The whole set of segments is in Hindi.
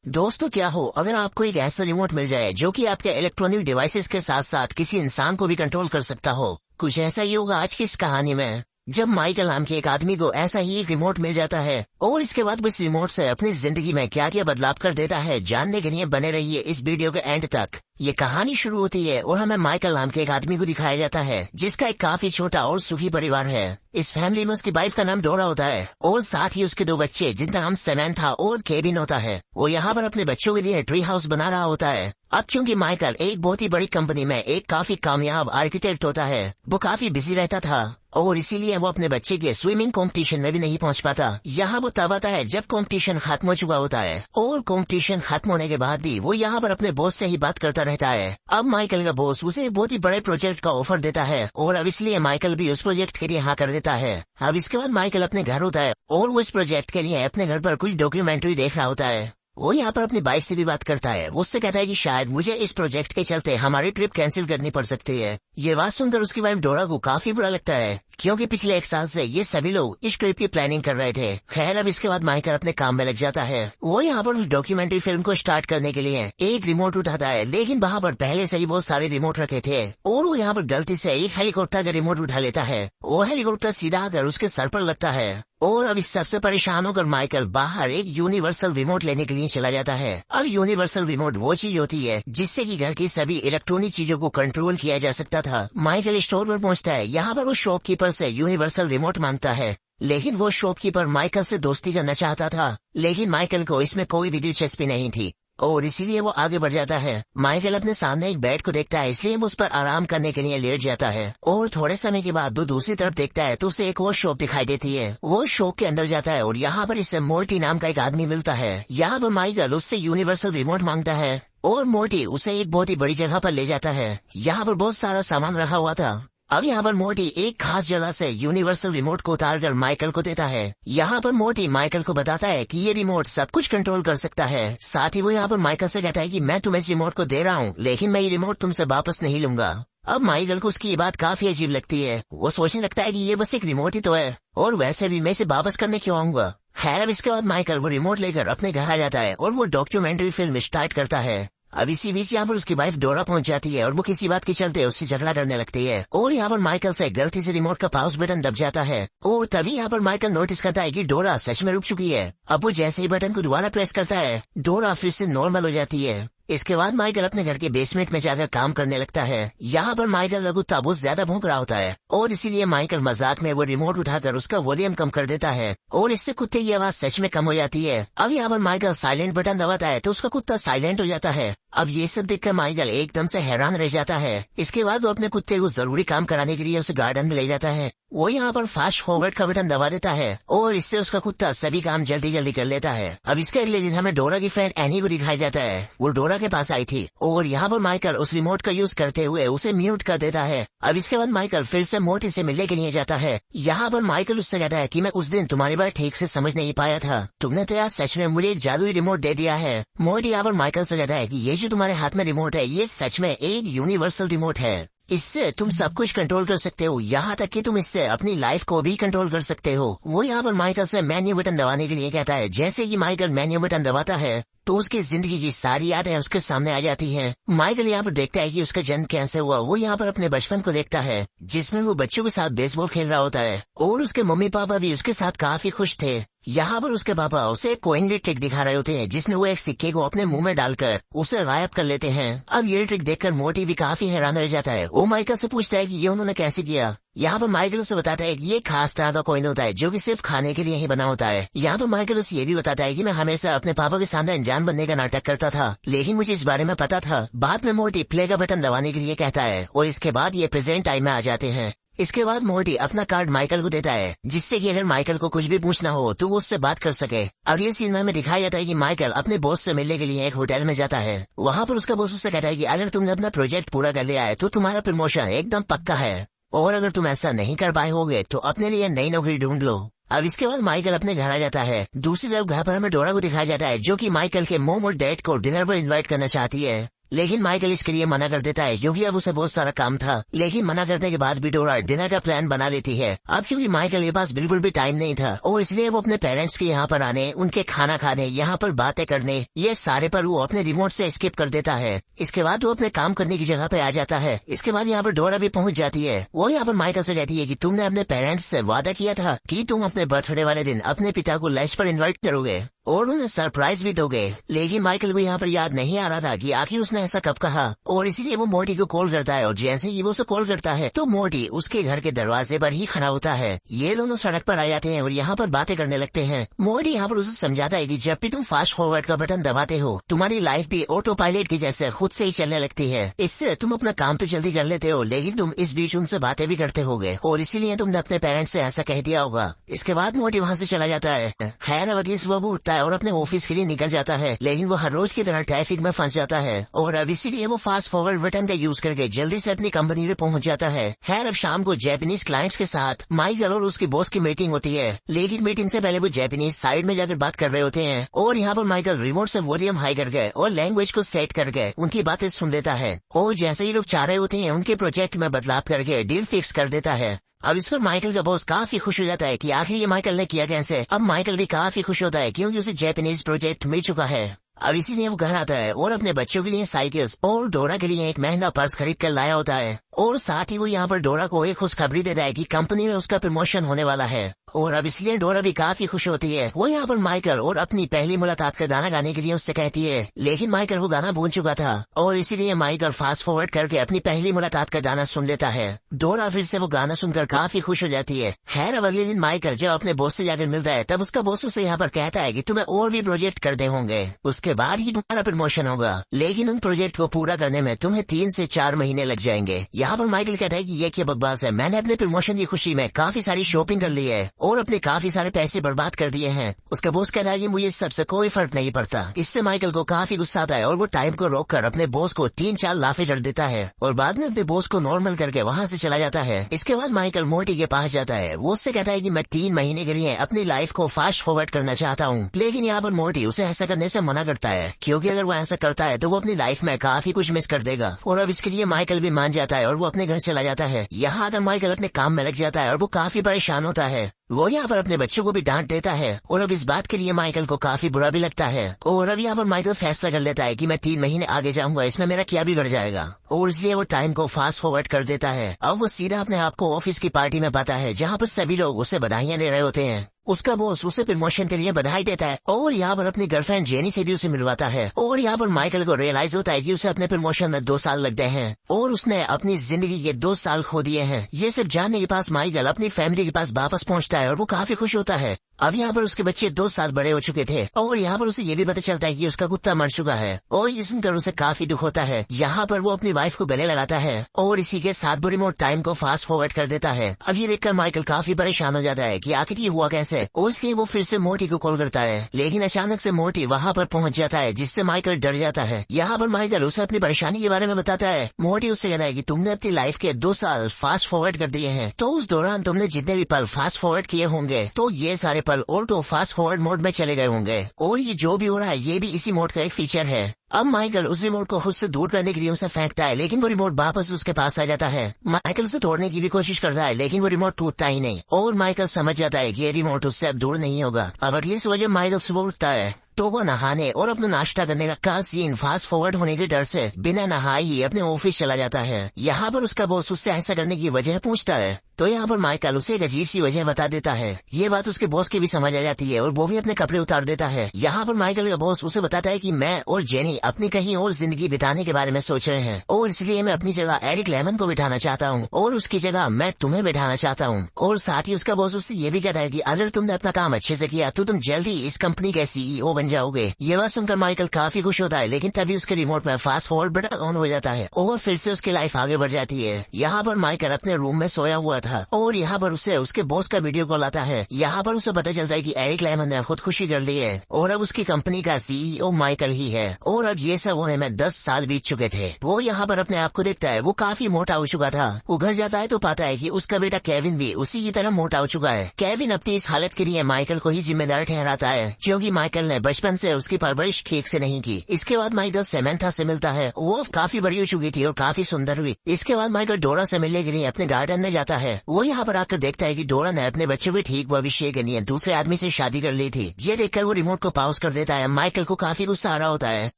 दोस्तों क्या हो अगर आपको एक ऐसा रिमोट मिल जाए जो कि आपके इलेक्ट्रॉनिक डिवाइसेस के साथ साथ किसी इंसान को भी कंट्रोल कर सकता हो। कुछ ऐसा ही होगा आज की इस कहानी में, जब माइकल नाम के एक आदमी को ऐसा ही एक रिमोट मिल जाता है और इसके बाद वो इस रिमोट से अपनी जिंदगी में क्या क्या बदलाव कर देता है। जानने के लिए बने रहिए इस वीडियो के एंड तक। ये कहानी शुरू होती है और हमें माइकल नाम के एक आदमी को दिखाया जाता है जिसका एक काफी छोटा और सुखी परिवार है। इस फैमिली में उसकी वाइफ का नाम डोरा होता है और साथ ही उसके दो बच्चे जिनका नाम सेमेंथा और केविन होता है। वो यहाँ पर अपने बच्चों के लिए ट्री हाउस बना रहा होता है। अब क्योंकि माइकल एक बहुत ही बड़ी कंपनी में एक काफी कामयाब आर्किटेक्ट होता है, वो काफी बिजी रहता था और इसीलिए वो अपने बच्चे के स्विमिंग कंपटीशन में भी नहीं पहुंच पाता। यहाँ वो तब आता है जब कंपटीशन खत्म हो चुका होता है और कंपटीशन खत्म होने के बाद भी वो यहाँ पर अपने बॉस से ही बात करता रहता है। अब माइकल का बॉस उसे बहुत ही बड़े प्रोजेक्ट का ऑफर देता है और अब इसलिए माइकल भी उस प्रोजेक्ट के लिए हाँ कर देता है। अब इसके बाद माइकल अपने घर होता है और वो इस प्रोजेक्ट के लिए अपने घर पर कुछ डॉक्यूमेंट्री देख रहा होता है। वो यहाँ पर अपनी बाइक से भी बात करता है। वो उससे कहता है कि शायद मुझे इस प्रोजेक्ट के चलते हमारी ट्रिप कैंसिल करनी पड़ सकती है। ये बात सुनकर उसकी वाइफ डोरा को काफी बुरा लगता है क्योंकि पिछले एक साल से ये सभी लोग इस ट्रिप की प्लानिंग कर रहे थे। खैर अब इसके बाद माइकल अपने काम में लग जाता है। वो यहाँ पर उस डॉक्यूमेंट्री फिल्म को स्टार्ट करने के लिए एक रिमोट उठाता है, लेकिन वहाँ पर पहले से ही बहुत सारे रिमोट रखे थे और वो यहाँ पर गलती से एक हेलीकॉप्टर का रिमोट उठा लेता है। वो हेलीकॉप्टर सीधा आकर उसके सर पर लगता है और अब इस सबसे परेशान होकर माइकल बाहर एक यूनिवर्सल रिमोट लेने के लिए चला जाता है। अब यूनिवर्सल रिमोट वो चीज होती है जिससे कि घर की सभी इलेक्ट्रॉनिक चीजों को कंट्रोल किया जा सकता था। माइकल स्टोर पर पहुंचता है। यहाँ पर वो शॉपकीपर से यूनिवर्सल रिमोट मांगता है, लेकिन वो शॉपकीपर माइकल से दोस्ती करना चाहता था, लेकिन माइकल को इसमें कोई भी दिलचस्पी नहीं थी और इसीलिए वो आगे बढ़ जाता है। माइकल अपने सामने एक बेड को देखता है, इसलिए वो उस पर आराम करने के लिए लेट जाता है और थोड़े समय के बाद वो दूसरी तरफ देखता है तो उसे एक और शॉप दिखाई देती है। वो शॉप के अंदर जाता है और यहाँ पर इसे मोर्टी नाम का एक आदमी मिलता है। यहाँ पर माइकल उससे यूनिवर्सल रिमोट मांगता है और मोर्टी उसे एक बहुत ही बड़ी जगह पर ले जाता है। यहाँ पर बहुत सारा सामान रखा हुआ था। अब यहाँ पर मोर्टी एक खास जगह से यूनिवर्सल रिमोट को उतारकर माइकल को देता है। यहाँ पर मोर्टी माइकल को बताता है कि ये रिमोट सब कुछ कंट्रोल कर सकता है। साथ ही वो यहाँ पर माइकल से कहता है कि मैं तुम्हें इस रिमोट को दे रहा हूँ, लेकिन मैं ये रिमोट तुमसे वापस नहीं लूंगा। अब माइकल को उसकी ये बात काफी अजीब लगती है। वो सोचने लगता है कि ये बस एक रिमोट ही तो है और वैसे भी मैं इसे वापस करने क्यों आऊंगा। खैर अब इसके बाद माइकल वो रिमोट लेकर अपने घर आ जाता है और वो डॉक्यूमेंट्री फिल्म स्टार्ट करता है। अब इसी बीच यहाँ पर उसकी वाइफ डोरा पहुंच जाती है और वो किसी बात के चलते उससे झगड़ा करने लगती है और यहाँ पर माइकल से गलती से रिमोट का पाउस बटन दब जाता है और तभी यहाँ पर माइकल नोटिस करता है कि डोरा सच में रुक चुकी है। अब वो जैसे ही बटन को दोबारा प्रेस करता है, डोरा फिर से नॉर्मल हो जाती है। इसके बाद माइकल अपने घर के बेसमेंट में जाकर काम करने लगता है। यहाँ पर माइकल का कुत्ता बहुत ज्यादा भौंक रहा होता है और इसीलिए माइकल मजाक में वो रिमोट उठाकर उसका वॉल्यूम कम कर देता है और इससे कुत्ते की आवाज सच में कम हो जाती है। अब यहाँ पर माइकल साइलेंट बटन दबाता है तो उसका कुत्ता साइलेंट हो जाता है। अब ये सब देखकर माइकल एकदम से हैरान रह जाता है। इसके बाद वो अपने कुत्ते को जरूरी काम कराने के लिए उसे गार्डन में ले जाता है। वो यहाँ पर फास्ट फॉरवर्ड का बटन दबा देता है और इससे उसका कुत्ता सभी काम जल्दी जल्दी कर लेता है। अब इसके अगले दिन हमें डोरा की फ्रेंड एनी को दिखाई जाता है। वो डोरा के पास आई थी और यहाँ पर माइकल उस रिमोट का यूज करते हुए उसे म्यूट कर देता है। अब इसके बाद माइकल फिर से मोर्टी से मिलने के लिए जाता है। यहाँ पर माइकल उससे कहता है कि मैं उस दिन तुम्हारी बात ठीक से समझ नहीं पाया था, तुमने तो यार सच में मुझे जादुई रिमोट दे दिया है। मोर्टी यहाँ पर माइकल से कहता है कि ये जो तुम्हारे हाथ में रिमोट है ये सच में एक यूनिवर्सल रिमोट है, इससे तुम सब कुछ कंट्रोल कर सकते हो, यहाँ तक कि तुम इससे अपनी लाइफ को भी कंट्रोल कर सकते हो। वो यहाँ पर माइकल से मेन्यू बटन दबाने के लिए कहता है। जैसे कि माइकल मेन्यू बटन दबाता है तो उसकी जिंदगी की सारी यादें उसके सामने आ जाती हैं। माइकल यहाँ पर देखता है कि उसका जन्म कैसे हुआ। वो यहाँ पर अपने बचपन को देखता है जिसमें वो बच्चों के साथ बेसबॉल खेल रहा होता है और उसके मम्मी पापा भी उसके साथ काफी खुश थे। यहाँ पर उसके पापा उसे कोइन की ट्रिक दिखा रहे होते हैं जिसमें वो एक सिक्के को अपने मुंह में डालकर उसे गायब कर लेते हैं। अब ये ट्रिक देखकर मोर्टी भी काफी हैरान रह जाता है। वो माइकल से पूछता है कि ये उन्होंने कैसे किया। यहाँ पर माइकल उसे बताता है कि ये खास तरह का कॉइन होता है जो कि सिर्फ खाने के लिए ही बना होता है। यहाँ पर माइकल उसे ये भी बताता है कि मैं हमेशा अपने पापा के सामने अनजान बनने का नाटक करता था, लेकिन मुझे इस बारे में पता था। बाद में मोर्टी प्ले का बटन दबाने के लिए कहता है और इसके बाद ये प्रेजेंट टाइम में आ जाते हैं। इसके बाद मोर्टी अपना कार्ड माइकल को देता है जिससे कि अगर माइकल को कुछ भी पूछना हो तो वो उससे बात कर सके। अगले सीन में हमें दिखाया जाता है कि माइकल अपने बॉस से मिलने के लिए एक होटल में जाता है। वहाँ पर उसका बॉस उससे कहता है कि अगर तुमने अपना प्रोजेक्ट पूरा कर लिया है तो तुम्हारा प्रमोशन एकदम पक्का है और अगर तुम ऐसा नहीं कर पाए होगे तो अपने लिए नई नौकरी ढूंढ लो। अब इसके बाद माइकल अपने घर आ जाता है। दूसरी तरफ घर पर हमें डोरा को दिखाया जाता है जो कि माइकल के मोम और डैड को डिनर पर इनवाइट करना चाहती है। लेकिन माइकल इसके लिए मना कर देता है क्योंकि अब उसे बहुत सारा काम था। लेकिन मना करने के बाद भी डोरा डिनर का प्लान बना लेती है। अब क्योंकि माइकल के पास बिल्कुल भी टाइम नहीं था और इसलिए वो अपने पेरेंट्स के यहाँ पर आने, उनके खाना खाने, यहाँ पर बातें करने, ये सारे पर वो अपने रिमोट से स्किप कर देता है। इसके बाद वो अपने काम करने की जगह पे आ जाता है। इसके बाद यहाँ पर डोरा भी पहुंच जाती है। वो यहाँ पर माइकल से कहती है कि तुमने अपने पेरेंट्स से वादा किया था कि तुम अपने बर्थडे वाले दिन अपने पिता को लंच पर इनवाइट करोगे और उन्हें सरप्राइज भी दोगे। लेकिन माइकल को यहाँ पर याद नहीं आ रहा था कि आखिर उसने ऐसा कब कहा और इसीलिए वो मोर्टी को कॉल करता है और जैसे ही वो उसे कॉल करता है तो मोर्टी उसके घर के दरवाजे पर ही खड़ा होता है। ये दोनों सड़क पर आ जाते हैं और यहाँ पर बातें करने लगते हैं। मोर्टी यहाँ पर उसे समझाता है कि जब भी तुम फास्ट फॉरवर्ड का बटन दबाते हो तुम्हारी लाइफ भी ऑटो पायलट की जैसे खुद से ही चलने लगती है। इससे तुम अपना काम तो जल्दी कर लेते हो लेकिन तुम इस बीच उनसे बातें भी करते होगे और इसीलिए तुमने अपने पेरेंट्स से ऐसा कह दिया होगा। इसके बाद मोर्टी वहाँ से चला जाता है। खैर अगली सुबह वो उठता है और अपने ऑफिस के लिए निकल जाता है लेकिन वो हर रोज की तरह ट्रैफिक में फंस जाता है और अब इसीलिए वो फास्ट फॉरवर्ड बटन का यूज करके जल्दी से अपनी कंपनी में पहुंच जाता है। खैर अब शाम को जापानीज क्लाइंट्स के साथ माइकल और उसके बॉस की मीटिंग होती है लेकिन मीटिंग से पहले वो जापानीज साइड में जाकर बात कर रहे होते हैं और यहाँ पर माइकल रिमोट से वॉल्यूम हाई करके और लैंग्वेज को सेट करके उनकी बातें सुन लेता है और जैसे ही लोग चाह रहे होते हैं उनके प्रोजेक्ट में बदलाव करके डील फिक्स कर देता है। अब इस पर माइकल का बॉस काफी खुश हो जाता है कि आखिर ये माइकल ने किया कैसे। अब माइकल भी काफी खुश होता है क्योंकि उसे जापानीज प्रोजेक्ट मिल चुका है। अब इसीलिए वो घर आता है और अपने बच्चों के लिए साइकिल्स और डोरा के लिए एक महंगा पर्स खरीद कर लाया होता है और साथ ही वो यहाँ पर डोरा को एक खुशखबरी देता है कि कंपनी में उसका प्रमोशन होने वाला है और अब इसलिए डोरा भी काफी खुश होती है। वो यहाँ पर माइकल और अपनी पहली मुलाकात का गाना गाने के लिए उससे कहती है लेकिन माइकल वो गाना भूल चुका था और इसीलिए माइकल फास्ट फॉरवर्ड करके अपनी पहली मुलाकात का गाना सुन लेता है। डोरा फिर से वो गाना सुनकर काफी खुश हो जाती है। खैर अब अगले दिन माइकल जब अपने बॉस से जाकर मिलता है तब उसका बॉस उसे यहाँ पर कहता है कि तुम्हें और भी प्रोजेक्ट करने होंगे, उसके बाद ही तुम्हारा प्रमोशन होगा, लेकिन उन प्रोजेक्ट को पूरा करने में तुम्हें 3 से 4 महीने लग जाएंगे। यहाँ पर माइकल कहता है कि ये क्या बकवास है, मैंने अपने प्रमोशन की खुशी में काफी सारी शॉपिंग कर ली है और अपने काफी सारे पैसे बर्बाद कर दिए हैं। उसका बॉस कहता है कि मुझे सबसे कोई फर्क नहीं पड़ता। इससे माइकल को काफी गुस्सा आता है और वो टाइम को रोककर अपने बॉस को 3-4 लाफे जड़ देता है और बाद में अपने बॉस को नॉर्मल करके वहाँ से चला जाता है। इसके बाद माइकल मोर्टी के पास जाता है। वो उससे कहता है कि मैं 3 महीने के लिए अपनी लाइफ को फास्ट फॉरवर्ड करना चाहता हूँ, लेकिन यहाँ पर मोर्टी उसे ऐसा करने से मना करता है क्योंकि अगर वो ऐसा करता है तो वो अपनी लाइफ में काफी कुछ मिस कर देगा। और अब इसके लिए माइकल भी मान जाता है और वो अपने घर चला जाता है। यहाँ आकर माइकल अपने काम में लग जाता है और वो काफी परेशान होता है। वो यहाँ पर अपने बच्चों को भी डांट देता है और अब इस बात के लिए माइकल को काफी बुरा भी लगता है। और अब यहाँ पर माइकल फैसला कर लेता है कि मैं 3 महीने आगे जाऊंगा, इसमें मेरा क्या बिगड़ जाएगा, और इसलिए वो टाइम को फास्ट फॉरवर्ड कर देता है। अब वो सीधा अपने आप को ऑफिस की पार्टी में पाता है जहाँ पर सभी लोग उसे बधाइयां दे रहे होते हैं। उसका बॉस उसे प्रमोशन के लिए बधाई देता है और यहाँ पर अपनी गर्लफ्रेंड जेनी से भी उसे मिलवाता है। और यहाँ पर माइकल को रियलाइज होता है कि उसे अपने प्रमोशन में 2 साल लग गए हैं और उसने अपनी जिंदगी के 2 साल खो दिए हैं। ये सब जानने के पास माइकल अपनी फैमिली के पास वापस पहुँचता है और वो काफी खुश होता है। अब यहाँ पर उसके बच्चे 2 साल बड़े हो चुके थे और यहाँ पर उसे ये भी पता चलता है कि उसका कुत्ता मर चुका है और ये सुनकर उसे काफी दुख होता है। यहाँ पर वो अपनी वाइफ को गले लगाता है और इसी के साथ वो रिमोट टाइम को फास्ट फॉरवर्ड कर देता है। अब ये देखकर माइकल काफी परेशान हो जाता है कि आखिर ये हुआ कैसे, और इसलिए वो फिर से मोर्टी को कॉल करता है। लेकिन अचानक से मोर्टी वहाँ पर पहुँच जाता है जिससे माइकल डर जाता है। यहाँ पर माइकल उसे अपनी परेशानी के बारे में बताता है। मोर्टी उससे कहता है कि तुमने अपनी लाइफ के 2 साल फास्ट फॉरवर्ड कर दिए हैं, तो उस दौरान तुमने जितने भी पल फास्ट फॉरवर्ड किए होंगे तो ये सारे पल ऑटो फास्ट फॉरवर्ड मोड में चले गए होंगे, और ये जो भी हो रहा है ये भी इसी मोड का एक फीचर है। अब माइकल उस रिमोट को खुद से दूर करने के लिए उसे फेंकता है, लेकिन वो रिमोट वापस उसके पास आ जाता है। माइकल उसे तोड़ने की भी कोशिश करता है लेकिन वो रिमोट टूटता ही नहीं और माइकल समझ जाता है कि ये रिमोट उससे अब दूर नहीं होगा। अब अगली सुबह जब माइकल सुबह उठता है तो वो नहाने और अपना नाश्ता करने का सीन फास्ट फॉरवर्ड होने के डर से बिना नहाए ही अपने ऑफिस चला जाता है। यहाँ पर उसका बॉस उससे ऐसा करने की वजह पूछता है तो यहाँ पर माइकल उसे एक अजीब सी वजह बता देता है। ये बात उसके बॉस की भी समझ आ जाती है और वो भी अपने कपड़े उतार देता है। यहाँ पर माइकल का बॉस उसे बताता है कि मैं और जेनी अपनी कहीं और जिंदगी बिताने के बारे में सोच रहे हैं और इसलिए मैं अपनी जगह एरिक लेमन को बिठाना चाहता हूँ और उसकी जगह मैं तुम्हें बिठाना चाहता हूँ। और साथ ही उसका बॉस उससे ये भी कहता है कि अगर तुमने अपना काम अच्छे से किया तो तुम जल्दी इस कंपनी के CEO बन जाओगे। ये बात सुनकर माइकल काफी खुश होता है, लेकिन तभी उसके रिमोट में फास्ट फॉरवर्ड बटन ऑन हो जाता है और फिर से उसकी लाइफ आगे बढ़ जाती है। यहाँ पर माइकल अपने रूम में सोया हुआ था था और यहाँ पर उसे उसके बॉस का वीडियो कॉल आता है। यहाँ पर उसे पता चलता है कि एरिक लेमन ने खुदकुशी कर ली है और अब उसकी कंपनी का सीईओ माइकल ही है और अब ये सब होने में 10 साल बीत चुके थे। वो यहाँ पर अपने आप को देखता है, वो काफी मोटा हो चुका था। वो घर जाता है तो पाता है कि उसका बेटा केविन भी उसी की तरह मोटा हो चुका है। केविन अपनी इस हालत के लिए माइकल को ही जिम्मेदार ठहराता है क्योंकि माइकल ने बचपन से उसकी परवरिश ठीक से नहीं की। इसके बाद माइकल सेमेंथा से मिलता है, वो काफी बड़ी हो चुकी थी और काफी सुंदर हुई। इसके बाद माइकल डोरा से मिलने के लिए अपने गार्डन में जाता है। वो यहाँ पर आकर देखता है कि डोरा ने अपने बच्चे भी ठीक भविष्य के लिए दूसरे आदमी से शादी कर ली थी। ये देखकर वो रिमोट को पॉज कर देता है। माइकल को काफी गुस्सा आ रहा होता है,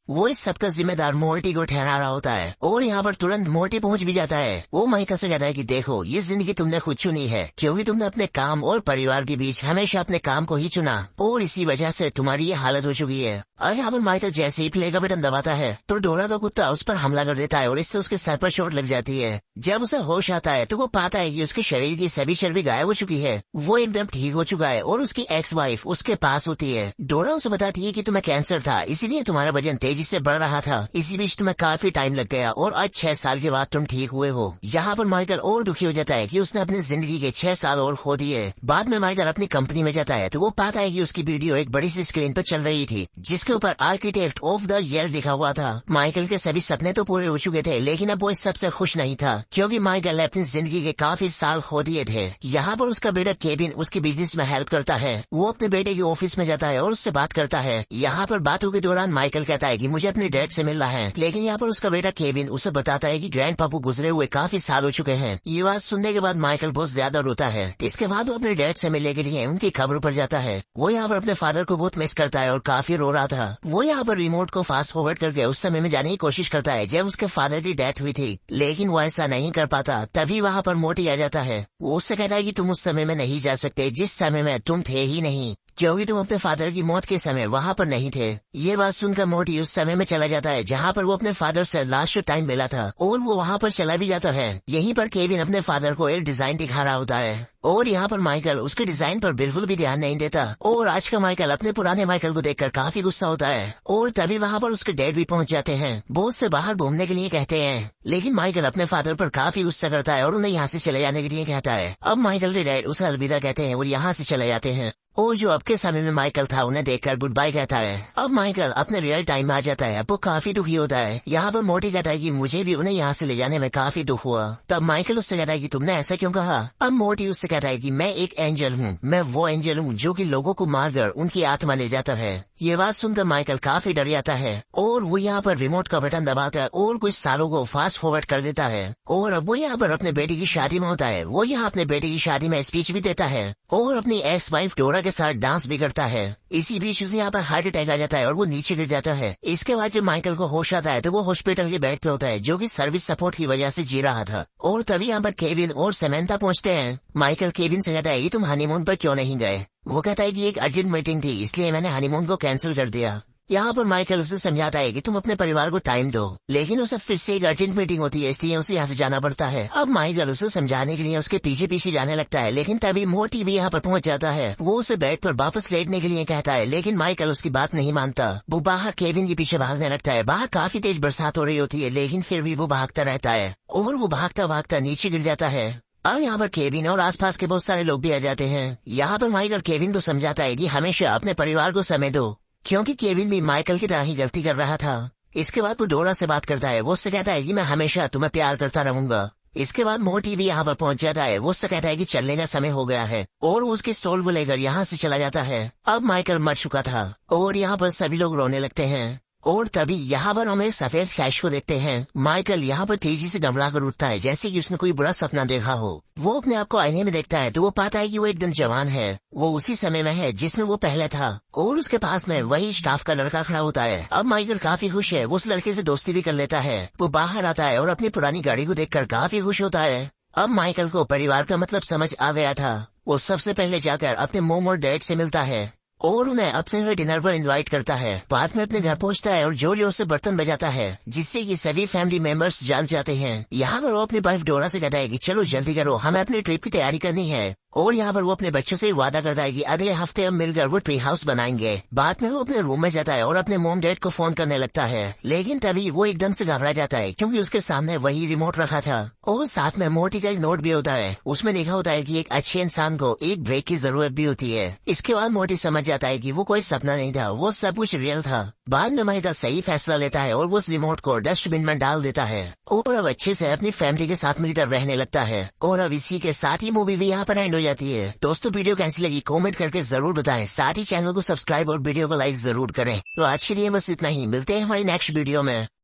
वो इस सबका जिम्मेदार मोर्टी को ठहरा रहा होता है और यहाँ पर तुरंत मोर्टी पहुँच भी जाता है। वो माइकल से कहता है कि देखो, ये जिंदगी तुमने खुद चुनी है क्योंकि तुमने अपने काम और परिवार के बीच हमेशा अपने काम को ही चुना और इसी वजह से तुम्हारी ये हालत हो चुकी है। और यहाँ पर माइकल जैसे ही प्ले का बटन दबाता है तो डोरा का कुत्ता उस पर हमला कर देता है और इससे उसके सर पर चोट लग जाती है। जब उसे होश आता है तो वो पाता है कि उसके शरीर की सभी चर्बी गायब हो चुकी है, वो एकदम ठीक हो चुका है और उसकी एक्स वाइफ उसके पास होती है। डोरा उसे बताती है कि तुम्हें कैंसर था, इसीलिए तुम्हारा वजन तेजी से बढ़ रहा था, इसी बीच तुम्हें काफी टाइम लग गया और आज 6 साल के बाद तुम ठीक हुए हो। यहाँ पर माइकल और दुखी हो जाता है कि उसने अपनी जिंदगी के 6 साल और खो दिए। बाद में माइकल अपनी कंपनी में जाता है तो वो पाता है कि उसकी वीडियो एक बड़ी सी स्क्रीन पर चल रही थी जिसके ऊपर आर्किटेक्ट ऑफ द ईयर लिखा हुआ था। माइकल के सभी सपने तो पूरे हो चुके थे लेकिन अब वो इस सबसे खुश नहीं था क्योंकि माइकल ने अपनी जिंदगी के काफी साल खो दिए थे। यहाँ पर उसका बेटा केविन उसके बिजनेस में हेल्प करता है। वो अपने बेटे के ऑफिस में जाता है और उससे बात करता है। यहाँ पर बातों के दौरान माइकल कहता है कि मुझे अपने डैड से मिलना है, लेकिन यहाँ पर उसका बेटा केविन उसे बताता है कि ग्रैंड पापू गुजरे हुए काफी साल हो चुके हैं। ये बात सुनने के बाद माइकल बहुत ज्यादा रोता है। इसके बाद वो अपने डैड से मिलने के लिए उनकी खबरों पर जाता है। वो यहाँ पर अपने फादर को बहुत मिस करता है और काफी रो रहा था। वो यहाँ पर रिमोट को फास्ट फॉरवर्ड करके उस समय में जाने की कोशिश करता है जब उसके फादर की डेथ हुई थी, लेकिन वो ऐसा नहीं कर पाता। तभी वहाँ पर मोटी आ जाता है। वो उससे कहता है कि तुम उस समय में नहीं जा सकते जिस समय में तुम थे ही नहीं क्योंकि तुम अपने फादर की मौत के समय वहाँ पर नहीं थे। ये बात सुनकर मोटी उस समय में चला जाता है जहाँ पर वो अपने फादर से लास्ट टाइम मिला था और वो वहाँ पर चला भी जाता है। यहीं पर केविन अपने फादर को एक डिजाइन दिखा रहा होता है और यहाँ पर माइकल उसके डिजाइन पर बिल्कुल भी ध्यान नहीं देता और आज का माइकल अपने पुराने माइकल को देखकर काफी गुस्सा होता है और तभी वहाँ पर उसके डैड भी पहुँच जाते हैं। बॉस से बाहर घूमने के लिए कहते हैं, लेकिन माइकल अपने फादर पर काफी गुस्सा करता है और उन्हें यहाँ से चले जाने के लिए कहता है। अब माइकल के डैड उसे अलविदा कहते हैं और यहाँ से चले जाते हैं और जो अब के समय में माइकल था उन्हें देखकर गुड बाय कहता है। अब माइकल अपने रियल टाइम में आ जाता है। अब वो काफी दुखी होता है। यहाँ पर मोटी कहता है कि मुझे भी उन्हें यहाँ से ले जाने में काफी दुख हुआ। तब माइकल उससे कहता है कि तुमने ऐसा क्यों कहा। अब मोटी उससे कहता है कि मैं एक एंजल हूँ, मैं वो एंजल हूँ जो कि लोगों को मारकर उनकी आत्मा ले जाता है। ये बात सुनकर माइकल काफी डर जाता है और वो यहाँ पर रिमोट का बटन दबाकर और कुछ सालों को फास्ट फॉरवर्ड कर देता है और अब वो यहाँ पर अपने बेटे की शादी में होता है। वो यहाँ अपने बेटे की शादी में स्पीच भी देता है और अपनी एक्स वाइफ डोरा के साथ डांस भी करता है। इसी बीच उसे यहाँ पर हार्ट अटैक आ जाता है और वो नीचे गिर जाता है। इसके बाद जब माइकल को होश आता है तो वो हॉस्पिटल के बेड पे होता है जो कि सर्विस सपोर्ट की वजह से जी रहा था और तभी यहाँ पर केविन और सेमेंथा पहुँचते हैं। माइकल केविन से कहता है कि तुम हनीमून पर क्यों नहीं गए। वो कहता है कि एक अर्जेंट मीटिंग थी इसलिए मैंने हनीमून को कैंसिल कर दिया। यहाँ पर माइकल उसे समझाता है कि तुम अपने परिवार को टाइम दो, लेकिन उसे फिर से एक अर्जेंट मीटिंग होती है इसलिए उसे यहाँ से जाना पड़ता है। अब माइकल उसे समझाने के लिए उसके पीछे पीछे जाने लगता है, लेकिन तभी मोटी भी यहाँ पर पहुँच जाता है। वो उसे बेड पर वापस लेटने के लिए कहता है, लेकिन माइकल उसकी बात नहीं मानता। वो बाहर केविन के पीछे भागने लगता है। बाहर काफी तेज बरसात हो रही होती है लेकिन फिर भी वो भागता रहता है और वो भागता भागता नीचे गिर जाता है। अब यहाँ पर केविन और आसपास के बहुत सारे लोग भी आ जाते हैं। यहाँ पर माइकल केविन को समझाता है कि हमेशा अपने परिवार को समय दो क्योंकि केविन भी माइकल की तरह ही गलती कर रहा था। इसके बाद वो डोरा से बात करता है। वो उससे कहता है कि मैं हमेशा तुम्हें प्यार करता रहूंगा। इसके बाद मोटी भी यहाँ पर पहुंच जाता है। वो उससे कहता है कि चलने का समय हो गया है और उसके सोल को लेकर यहाँ से चला जाता है। अब माइकल मर चुका था और यहाँ पर सभी लोग रोने लगते हैं और तभी यहाँ पर हमें सफेद फ्लैश को देखते हैं। माइकल यहाँ पर तेजी से घबरा कर उठता है जैसे कि उसने कोई बुरा सपना देखा हो। वो अपने आप को आईने में देखता है तो वो पाता है कि वो एकदम जवान है। वो उसी समय में है जिसमें वो पहले था और उसके पास में वही स्टाफ का लड़का खड़ा होता है। अब माइकल काफी खुश है। वो उस लड़के से दोस्ती भी कर लेता है। वो बाहर आता है और अपनी पुरानी गाड़ी को देखकर काफी खुश होता है। अब माइकल को परिवार का मतलब समझ आ गया था। वो सबसे पहले जाकर अपने मोम और डैड से मिलता है और उन्हें अपने डिनर पर इनवाइट करता है। बाद में अपने घर पहुंचता है और जोर जोर से बर्तन बजाता है जिससे कि सभी फैमिली मेंबर्स जान जाते हैं। यहाँ पर वो अपनी वाइफ डोरा से कहता है कि चलो जल्दी करो, हमें अपनी ट्रिप की तैयारी करनी है। और यहाँ पर वो अपने बच्चों से वादा करता है कि अगले हफ्ते हम मिलकर वो ट्री हाउस बनाएंगे। बाद में वो अपने रूम में जाता है और अपने मोम डैड को फोन करने लगता है, लेकिन तभी वो एकदम से घबरा जाता है क्योंकि उसके सामने वही रिमोट रखा था और साथ में मोटी का एक नोट भी होता है। उसमें लिखा होता है कि एक अच्छे इंसान को एक ब्रेक की जरूरत भी होती है। इसके बाद मोटी समझ जाता है कि वो कोई सपना नहीं था, वो सब कुछ रियल था। बाद में माइकल सही फैसला लेता है और वो उस रिमोट को डस्टबिन में डाल देता है और अब अच्छे से अपनी फैमिली के साथ मिलकर रहने लगता है। और अब इसी के साथ ही मूवी भी यहाँ पर एंड हो जाती है। दोस्तों वीडियो कैसी लगी कमेंट करके जरूर बताएं, साथ ही चैनल को सब्सक्राइब और वीडियो को लाइक जरूर करें। तो आज के लिए बस इतना ही, मिलते हैं हमारी नेक्स्ट वीडियो में।